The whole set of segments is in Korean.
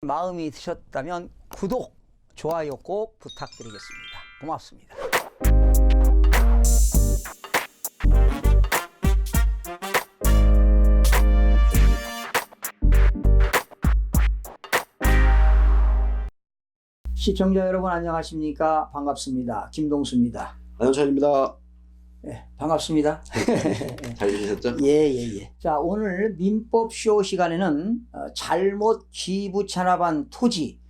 마음이 드셨다면 구독, 좋아요 꼭 부탁드리겠습니다. 고맙습니다. 시청자 여러분 안녕하십니까? 반갑습니다. 김동수입니다. 안녕차입니다. 네, 반갑습니다. 잘 지내셨죠? 예. 자, 오늘 민법쇼 시간에는 잘못 기부 찬압한 토지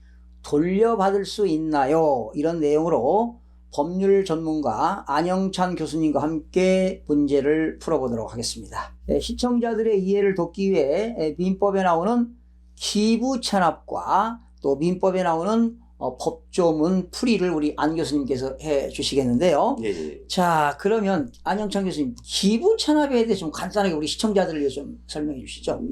돌려받을 수 있나요? 이런 내용으로 법률 전문가 안영찬 교수님과 함께 문제를 풀어보도록 하겠습니다. 시청자들의 이해를 돕기 위해 민법에 나오는 기부 찬압과 또 민법에 나오는 법조문 풀이를 우리 안 교수님께서 해 주시겠는데요. 예. 자, 그러면 안영찬 교수님, 기부 찬압에 대해 좀 간단하게 우리 시청자들을 위해 좀 설명해 주시죠.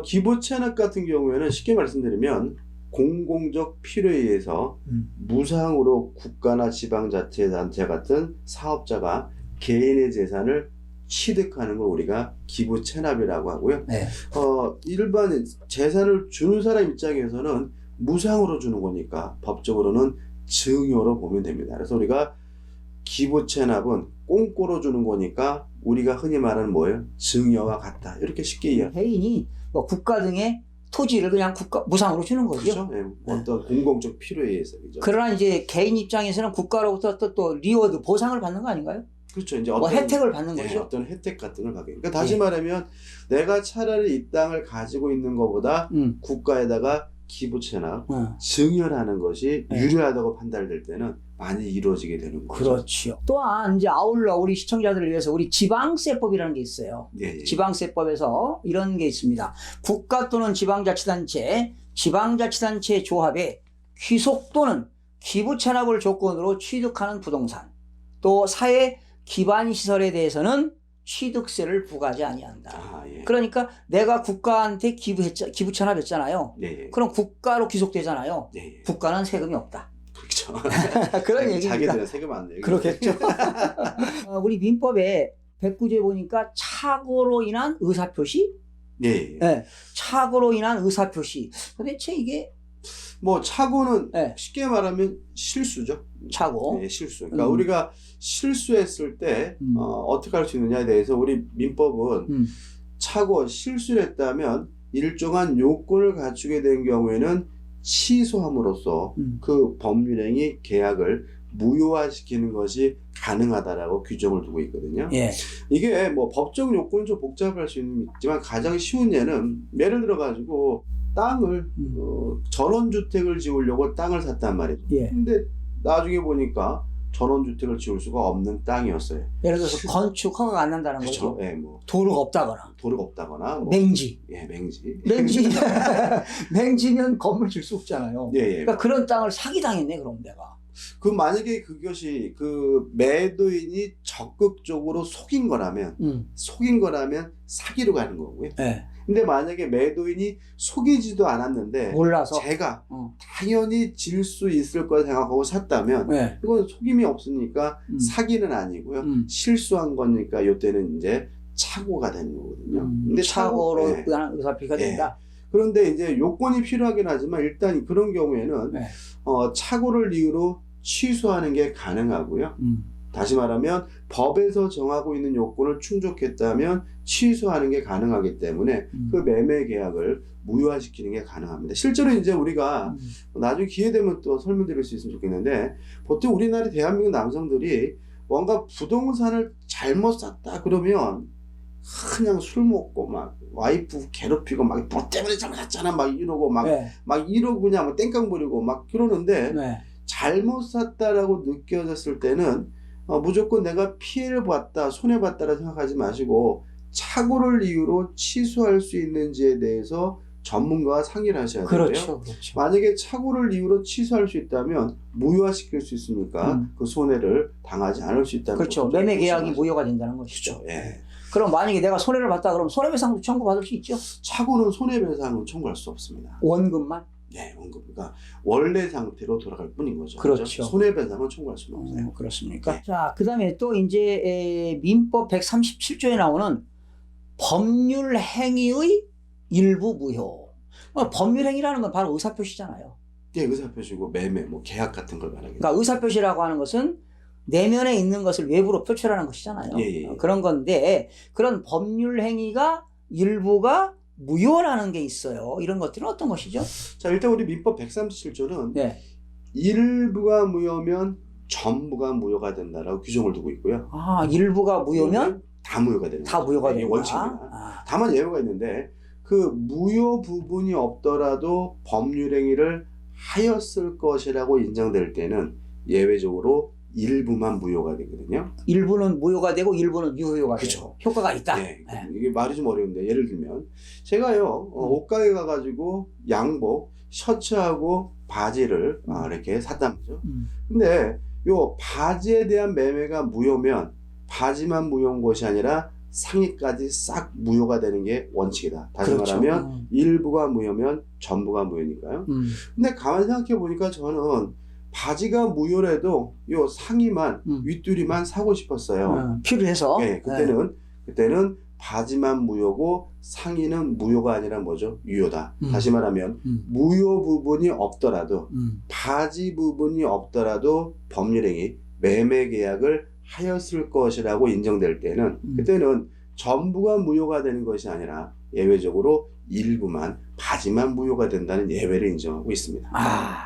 기부 찬압 같은 경우에는 쉽게 말씀드리면 공공적 필요에 의해서 무상으로 국가나 지방자치단체 같은 사업자가 개인의 재산을 취득하는 걸 우리가 기부 찬압이라고 하고요. 네. 일반 재산을 주는 사람 입장에서는 무상으로 주는 거니까 법적으로는 증여로 보면 됩니다. 그래서 우리가 기부 찬압은 꽁꼬로 주는 거니까 우리가 흔히 말하는 뭐예요? 증여와 같다. 이렇게 쉽게 이해해요. 개인이 뭐 국가 등의 토지를 그냥 무상으로 주는 거죠. 그렇죠? 네. 어떤 공공적 필요에 의해서. 그렇죠? 그러나 이제 개인 입장에서는 국가로부터 또 리워드, 보상을 받는 거 아닌가요? 그렇죠. 이제 뭐 혜택을 받는 네, 거죠. 어떤 혜택 같은 걸 받게. 그러니까 다시 말하면 내가 차라리 이 땅을 가지고 있는 것보다 국가에다가 기부 찬압, 증여하는 것이 유리하다고 판단될 때는 많이 이루어지게 되는 거죠. 그렇죠. 또한 이제 아울러 우리 시청자들을 위해서 우리 지방세법이라는 게 있어요. 예. 지방세법에서 이런 게 있습니다. 국가 또는 지방자치단체, 지방자치단체 조합에 귀속 또는 기부 찬압을 조건으로 취득하는 부동산, 또 사회 기반 시설에 대해서는 취득세를 부과하지 아니한다. 예. 그러니까 내가 국가한테 기부 찬압했잖아요. 예. 그럼 국가로 귀속되잖아요. 예. 국가는 세금이 없다. 그렇죠. 그런 얘기입니다. 자기들은 세금 안 내요. 그렇겠죠. 우리 민법에 109조에 보니까 착오로 인한 의사표시? 예. 네. 착오로 인한 의사표시. 도대체 이게 뭐 착오는 네. 쉽게 말하면 실수죠. 착오. 네, 실수. 그러니까 우리가 실수했을 때 어떻게 할 수 있느냐에 대해서 우리 민법은 착오, 실수를 했다면 일정한 요건을 갖추게 된 경우에는 취소함으로써 그 법률행위 계약을 무효화시키는 것이 가능하다라고 규정을 두고 있거든요. 예. 이게 뭐 법적 요건은 좀 복잡할 수 있지만 가장 쉬운 예를 들어 가지고 땅을 전원주택을 지으려고 땅을 샀단 말이죠. 예. 근데 나중에 보니까 전원주택을 지을 수가 없는 땅이었어요. 예를 들어서 건축 허가가 안 난다는 그렇죠. 거죠. 예, 뭐 도로가 없다거나. 도로가 없다거나 뭐 맹지. 예, 맹지. 맹지면 건물 질 수 없잖아요. 예. 그러니까 그런 땅을 사기당했네, 그럼 내가. 그 만약에 그것이 그 매도인이 적극적으로 속인 거라면 사기로 가는 거고요. 예. 근데 만약에 매도인이 속이지도 않았는데 몰라서 제가 당연히 질 수 있을 거라 생각하고 샀다면 예. 이건 속임이 없으니까 사기는 아니고요. 실수한 거니까 이때는 이제 착오가 되는 거거든요. 근데 착오로 인한 의사표시가 된다. 그런데 이제 요건이 필요하긴 하지만 일단 그런 경우에는 착오를 이유로 취소하는 게 가능하고요. 다시 말하면 법에서 정하고 있는 요건을 충족했다면 취소하는 게 가능하기 때문에 그 매매 계약을 무효화시키는 게 가능합니다. 실제로 이제 우리가 나중에 기회 되면 또 설명드릴 수 있으면 좋겠는데 보통 우리나라 대한민국 남성들이 뭔가 부동산을 잘못 샀다 그러면 그냥 술 먹고 막 와이프 괴롭히고 막 너 때문에 잘못 샀잖아 막 이러고 막 이러고 그냥 막 땡깡 부리고 막 그러는데 잘못 샀다라고 느껴졌을 때는 무조건 내가 피해를 봤다, 손해봤다라 생각하지 마시고 착오를 이유로 취소할 수 있는지에 대해서 전문가와 상의를 하셔야 되고요. 그렇죠. 만약에 착오를 이유로 취소할 수 있다면 무효화시킬 수 있으니까 그 손해를 당하지 않을 수 있다는 거죠. 그렇죠. 매매 계약이 무효가 된다는 것이죠. 그렇죠. 예. 그럼 만약에 내가 손해를 봤다 그러면 손해배상도 청구받을 수 있죠? 착오는 손해배상은 청구할 수 없습니다. 원금만? 네, 원금. 그러니까 원래 상태로 돌아갈 뿐인 거죠. 그렇죠. 손해배상은 청구할 수는 없어요. 그렇습니까? 네. 자, 그 다음에 또 이제 민법 137조에 나오는 법률 행위의 일부 무효. 법률행위라는 건 바로 의사표시잖아요. 예, 의사표시고 매매, 뭐 계약 같은 걸 말하겠죠. 그러니까 의사표시라고 하는 것은 내면에 있는 것을 외부로 표출하는 것이잖아요. 예. 그런 건데 그런 법률행위가 일부가 무효라는 게 있어요. 이런 것들은 어떤 것이죠? 자, 일단 우리 민법 137조는 네. 일부가 무효면 전부가 무효가 된다라고 규정을 두고 있고요. 일부가 무효면 다 무효가 되는 다 거죠. 무효가 이게 된다. 원칙입니다. 다만 예외가 있는데 그 무효 부분이 없더라도 법률행위를 하였을 것이라고 인정될 때는 예외적으로 일부만 무효가 되거든요. 일부는 무효가 되고 일부는 유효가 되고 효과가 있다. 네. 이게 말이 좀 어려운데 예를 들면 제가요 옷가게 가가지고 양복, 셔츠하고 바지를 이렇게 샀단 말이죠. 근데 요 바지에 대한 매매가 무효면 바지만 무효인 것이 아니라 상의까지 싹 무효가 되는 게 원칙이다. 다시 말하면 일부가 무효면 전부가 무효니까요. 근데 가만히 생각해 보니까 저는 바지가 무효래도 요 상의만 윗두리만 사고 싶었어요. 필요해서. 네, 그때는 바지만 무효고 상의는 무효가 아니라 뭐죠? 유효다. 다시 말하면 무효 부분이 없더라도 바지 부분이 없더라도 법률행위 매매 계약을 하였을 것이라고 인정될 때는 그때는 전부가 무효가 되는 것이 아니라 예외적으로 일부만 바지만 무효가 된다는 예외를 인정하고 있습니다.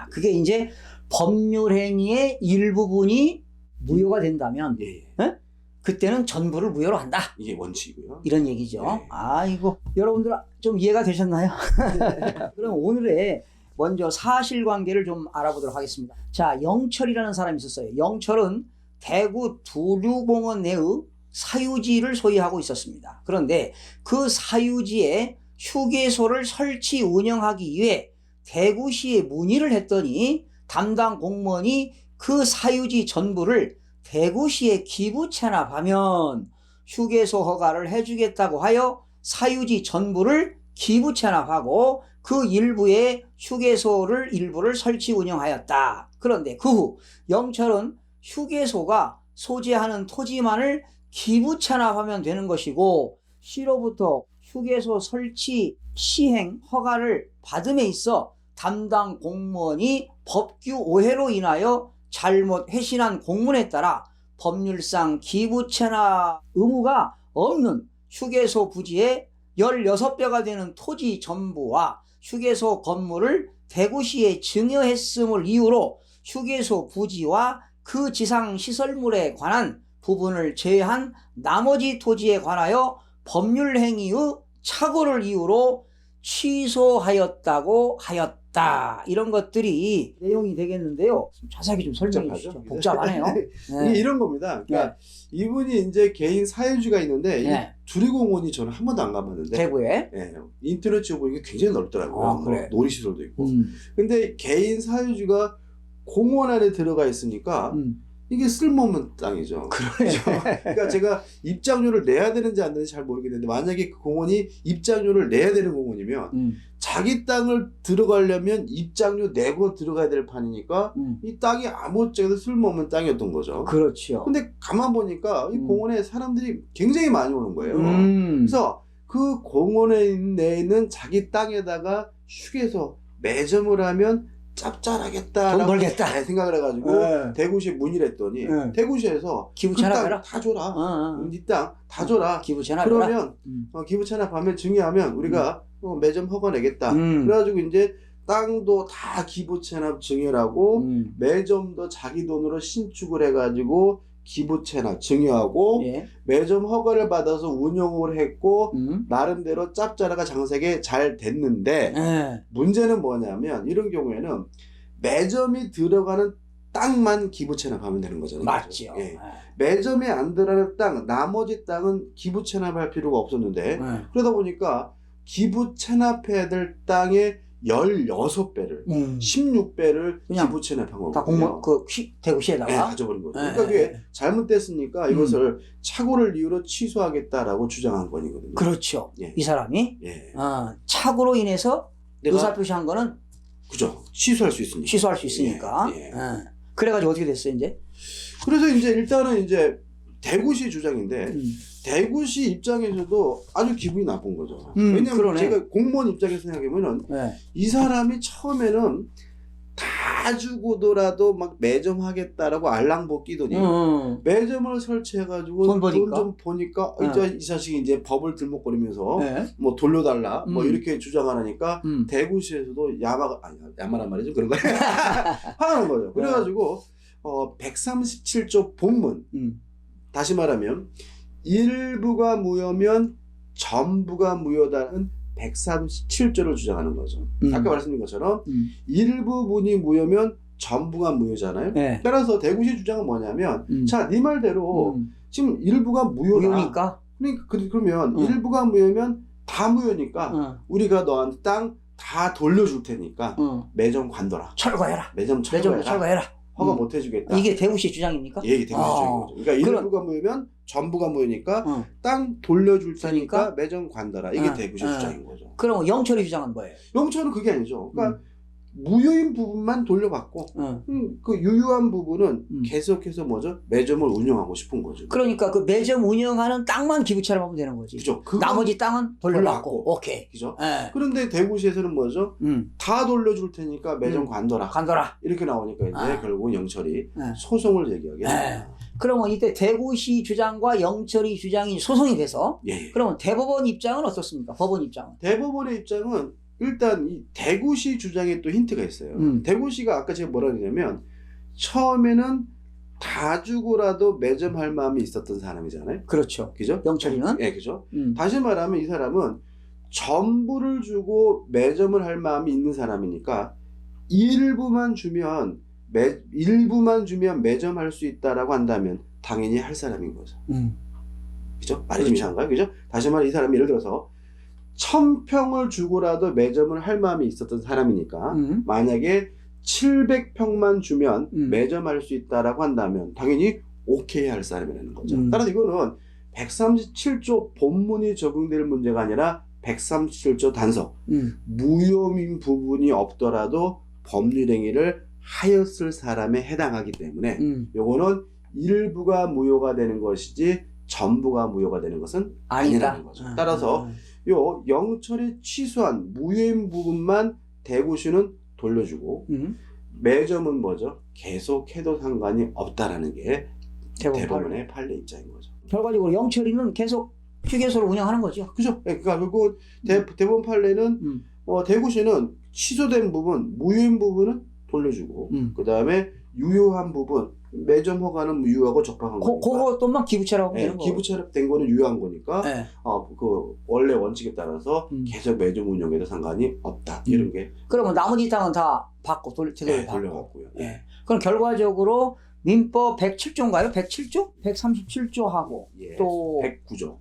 그게 이제 법률행위의 일부분이 무효가 된다면 그때는 전부를 무효로 한다. 이게 원칙이고요. 이런 얘기죠. 네. 이거 여러분들 좀 이해가 되셨나요? 그럼 오늘의 먼저 사실관계를 좀 알아보도록 하겠습니다. 자, 영철이라는 사람이 있었어요. 영철은 대구 두류공원 내의 사유지를 소유하고 있었습니다. 그런데 그 사유지에 휴게소를 설치 운영하기 위해 대구시에 문의를 했더니 담당 공무원이 그 사유지 전부를 대구시에 기부 체납하면 휴게소 허가를 해주겠다고 하여 사유지 전부를 기부 체납하고 그 일부에 휴게소를 일부를 설치 운영하였다. 그런데 그 후 영철은 휴게소가 소재하는 토지만을 기부 체납하면 되는 것이고 시로부터 휴게소 설치 시행 허가를 받음에 있어 담당 공무원이 법규 오해로 인하여 잘못 회신한 공문에 따라 법률상 기부 체납 의무가 없는 휴게소 부지에 16배가 되는 토지 전부와 휴게소 건물을 대구시에 증여했음을 이유로 휴게소 부지와 그 지상 시설물에 관한 부분을 제외한 나머지 토지에 관하여 법률행위의 착오를 이유로 취소하였다고 하였다. 이런 것들이 내용이 되겠는데요. 자세하게 좀 설명해 주시죠. 복잡하네요. 이게 이런 겁니다. 그러니까 이분이 이제 개인 사유지가 있는데 이 두리공원이 저는 한 번도 안 가봤는데 대구에 인터넷 지어 보니까 굉장히 넓더라고요. 그래. 놀이시설도 있고. 근데 개인 사유지가 공원 안에 들어가 있으니까 이게 쓸모없는 땅이죠. 그렇죠. 그러니까 제가 입장료를 내야 되는지 안 되는지 잘 모르겠는데 만약에 그 공원이 입장료를 내야 되는 공원이면 자기 땅을 들어가려면 입장료 내고 들어가야 될 판이니까 이 땅이 아무짝에도 쓸모없는 땅이었던 거죠. 그렇죠. 근데 가만 보니까 이 공원에 사람들이 굉장히 많이 오는 거예요. 그래서 그 공원에 내에 있는 자기 땅에다가 휴게소 매점을 하면 짭짤하겠다. 돈 벌겠다. 생각을 해가지고 대구시에 문의를 했더니 대구시에서 기부 그 땅 체납해라. 다 줘라. 네 땅 다 줘라. 기부 체납해라. 그러면 기부 체납하면 증여하면 우리가 매점 허가 내겠다. 그래가지고 이제 땅도 다 기부 체납 증여하고 매점도 자기 돈으로 신축을 해가지고 기부 체납 증여하고 매점 허가를 받아서 운영을 했고 나름대로 짭짤하게 장색에 잘 됐는데 문제는 뭐냐면 이런 경우에는 매점이 들어가는 땅만 기부 체납하면 되는 거잖아요. 맞죠. 매점에 안 들어가는 땅 나머지 땅은 기부 체납할 필요가 없었는데 그러다 보니까 기부 체납해야 될 땅의 16배를 16배를 기부 체납한 거거든요. 다 공무원 대구시에다가 가져버린 거죠. 그러니까 그게 잘못됐으니까 이것을 착오를 이유로 취소하겠다라고 주장한 건이거든요. 그렇죠. 이 사람이 착오로 인해서 의사표시한 거는 그죠. 취소할 수 있으니까. 그래가지고 어떻게 됐어요, 이제? 그래서 이제 일단은 이제 대구시 주장인데 대구시 입장에서도 아주 기분이 나쁜 거죠. 왜냐하면 그러네. 제가 공무원 입장에서 생각해보면 네. 이 사람이 처음에는 다 주고더라도 막 매점하겠다라고 알랑보 끼더니 매점을 설치해가지고 돈 버니까? 돈 좀 보니까 이제 이 자식이 이제 법을 들먹거리면서 네. 뭐 돌려달라 뭐 이렇게 주장하니까 음. 대구시에서도 야마란 말이죠. 그런 거 하는 거죠. 그래가지고 137조 본문 다시 말하면 일부가 무효면 전부가 무효다는 137조를 주장하는 거죠. 아까 말씀드린 것처럼 일부분이 무효면 전부가 무효잖아요. 네. 따라서 대구시 주장은 뭐냐면 자, 네 말대로 지금 일부가 무효니까 그러니까 그러면 일부가 무효면 다 무효니까 우리가 너한테 땅 다 돌려줄 테니까 매점 관둬라. 철거해라. 매점 철거해라. 허가 못 해주겠다. 이게 대구시 주장입니까? 예, 이게 대구시 주장인 거죠. 그러니까 일부가 무효면 전부가 무효니까 땅 돌려줄 테니까 매점 관둬라. 이게 대구시 주장인 거죠. 그럼 영철이 주장은 뭐예요? 영철은 그게 아니죠. 그러니까 무효인 부분만 돌려받고 그 유효한 부분은 계속해서 뭐죠? 매점을 운영하고 싶은 거죠. 그러니까 그 매점 운영하는 땅만 기부채로 하면 되는 거지. 그죠. 나머지 땅은 돌려받고. 오케이. 그죠. 네. 그런데 대구시에서는 뭐죠? 다 돌려줄 테니까 매점 관둬라. 이렇게 나오니까 이제 결국은 영철이 소송을 제기하게 됩니다. 그러면 이때 대구시 주장과 영철이 주장이 소송이 돼서 예. 그러면 대법원 입장은 어떻습니까? 법원 입장은? 대법원의 입장은 일단 이 대구시 주장에 또 힌트가 있어요. 대구시가 아까 제가 뭐라 그랬냐면 처음에는 다 주고라도 매점할 마음이 있었던 사람이잖아요. 그렇죠. 그죠? 영철이는? 네, 그죠. 다시 말하면 이 사람은 전부를 주고 매점을 할 마음이 있는 사람이니까 일부만 주면 매점할 수 있다라고 한다면 당연히 할 사람인 거죠. 그죠? 말이 좀 이상한가요? 그죠? 다시 말해 이 사람이 예를 들어서 1000평을 주고라도 매점을 할 마음이 있었던 사람이니까 만약에 700평만 주면 매점할 수 있다라고 한다면 당연히 오케이 할 사람이라는 거죠. 따라서 이거는 137조 본문이 적용될 문제가 아니라 137조 단서 무효인 부분이 없더라도 법률행위를 하였을 사람에 해당하기 때문에 요거는 일부가 무효가 되는 것이지 전부가 무효가 되는 것은 아니라는 거죠. 따라서 요 영철이 취소한 무효인 부분만 대구시는 돌려주고 매점은 뭐죠? 계속해도 상관이 없다라는 게 대법원의 판례 입장인 거죠. 결과적으로 영철이는 계속 휴게소를 운영하는 거죠. 그죠? 그러니까 그리고 대법원 판례는 대구시는 취소된 부분, 무효인 부분은 돌려주고 그 다음에 유효한 부분 매점 허가는 유효하고 적합한 거니까 그것도만 기부채라고 하는 거. 기부채 된 거는 유효한 거니까 네. 그 원래 원칙에 따라서 계속 매점 운영에도 상관이 없다 이런 게. 그러면 나머지 땅은 다 받고 돌려받고요. 네. 그럼 결과적으로 민법 107조인가요? 107조? 137조하고 또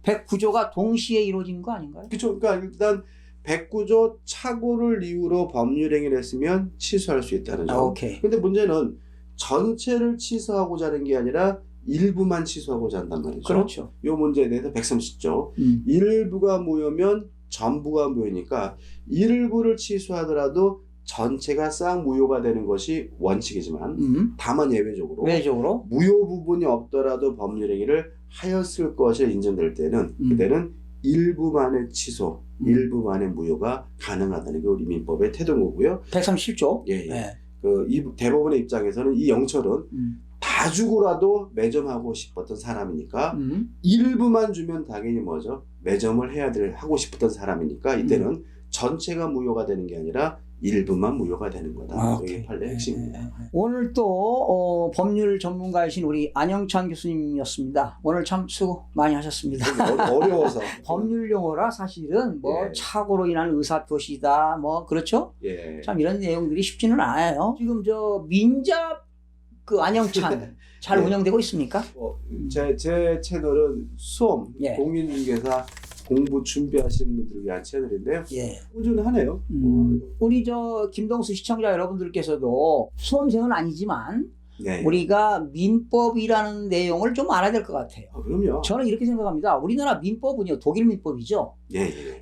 109조가 동시에 이루어진 거 아닌가요? 그렇죠. 그러니까 일단 109조 착오를 이유로 법률행위를 했으면 취소할 수 있다는 점. 오케이. 근데 문제는 전체를 취소하고자 하는 게 아니라 일부만 취소하고자 한단 말이죠. 그렇죠. 이 문제에 대해서 130조. 일부가 무효면 전부가 무효니까 일부를 취소하더라도 전체가 싹 무효가 되는 것이 원칙이지만 다만 예외적으로 무효 부분이 없더라도 법률행위를 하였을 것이 인정될 때는 그때는 일부만의 취소, 일부만의 무효가 가능하다는 게 우리 민법의 태도인 거고요. 137조. 예. 네. 이 대법원의 입장에서는 이 영철은 다 주고라도 매점하고 싶었던 사람이니까 일부만 주면 당연히 뭐죠? 매점을 하고 싶었던 사람이니까 이때는 전체가 무효가 되는 게 아니라 일부만 무효가 되는 거다. 이게 판례 핵심입니다. 오늘 또 법률 전문가이신 우리 안영찬 교수님이었습니다. 오늘 참 수고 많이 하셨습니다. 어려워서. 법률 용어라 사실은 착오로 인한 의사표시다 그렇죠? 참 이런 내용들이 쉽지는 않아요. 지금 저 민잡 그 안영찬 잘 운영되고 있습니까? 제 채널은 수험 공인중개사 공부 준비하시는 분들을 위한 채널인데요. 꾸준하네요. 우리 저 김동수 시청자 여러분들께서도 수험생은 아니지만 우리가 민법이라는 내용을 좀 알아야 될 것 같아요. 그럼요. 저는 이렇게 생각합니다. 우리나라 민법은요, 독일 민법이죠.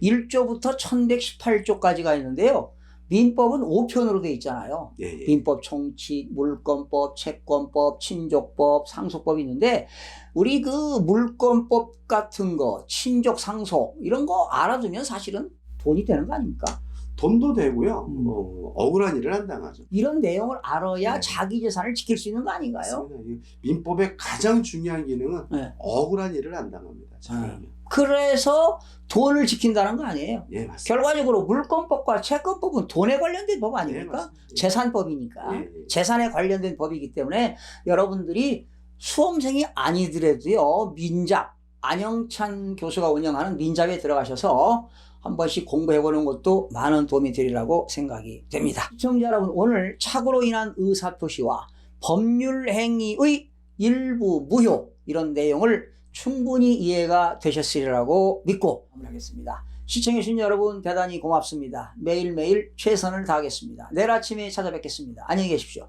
1조부터 1118조까지가 있는데요. 민법은 5편으로 되어 있잖아요. 예, 예. 민법, 총칙, 물권법, 채권법, 친족법, 상속법이 있는데 우리 그 물권법 같은 거, 친족, 상속 이런 거 알아두면 사실은 돈이 되는 거 아닙니까? 돈도 되고요. 억울한 일을 안 당하죠. 이런 내용을 알아야 네. 자기 재산을 지킬 수 있는 거 아닌가요? 맞습니다. 이 민법의 가장 중요한 기능은 네. 억울한 일을 안 당합니다. 잘하면. 그래서 돈을 지킨다는 거 아니에요. 예, 맞습니다. 결과적으로 물권법과 채권법은 돈에 관련된 법 예, 아닙니까? 맞습니다. 재산법이니까. 예, 예. 재산에 관련된 법이기 때문에 여러분들이 수험생이 아니더라도요. 민잡, 안영찬 교수가 운영하는 민잡에 들어가셔서 한 번씩 공부해보는 것도 많은 도움이 되리라고 생각이 됩니다. 시청자 여러분, 오늘 착오로 인한 의사표시와 법률행위의 일부 무효 이런 내용을 충분히 이해가 되셨으리라고 믿고 마무리하겠습니다. 시청해주신 여러분 대단히 고맙습니다. 매일매일 최선을 다하겠습니다. 내일 아침에 찾아뵙겠습니다. 안녕히 계십시오.